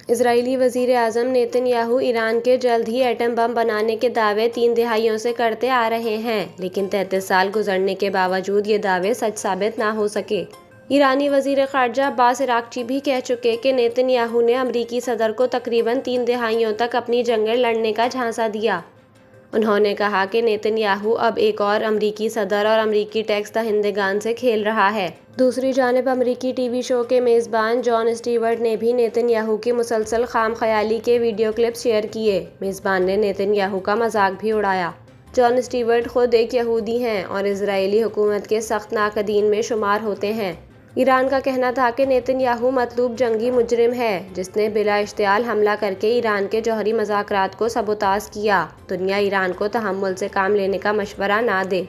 Israeli वज़ीर आज़म Netanyahu Iran के जल्द ही एटम बम बनाने के दावे 3 दिहाइयों से करते आ रहे हैं, लेकिन 33 साल गुजरने के बावजूद ये दावे सच साबित ना हो सके। ईरानी वज़ीर ख़ारजा अब्बास अराग़ची भी कह चुके कि नेतन्याहू ने अमरीकी सदर को तकरीबन 3 दिहाइयों तक अपनी जंगें लड़ने का झांसा दिया। उन्होंने कहा कि नेतन्याहू अब एक और अमरीकी सदर और अमरीकी टैक्स दहिंदगान से खेल रहा है। दूसरी जानिब अमरीकी टीवी शो के मेज़बान जॉन स्टीवर्ट ने भी नेतन्याहू की मुसलसल खाम ख्याली के वीडियो क्लिप्स शेयर किए। मेज़बान ने नेतन्याहू का मजाक भी उड़ाया। जॉन स्टीवर्ट खुद एक यहूदी हैं और इजरायली हुकूमत के सख्त नाकदीन में शुमार होते हैं। ईरान का कहना था कि नेतन्याहू मतलूब जंगी मुजरिम है, जिसने बिला इश्तियाल हमला करके ईरान के जौहरी मज़ाकरात को सबोताज किया। दुनिया ईरान को तहम्मुल से काम लेने का मशवरा ना दे।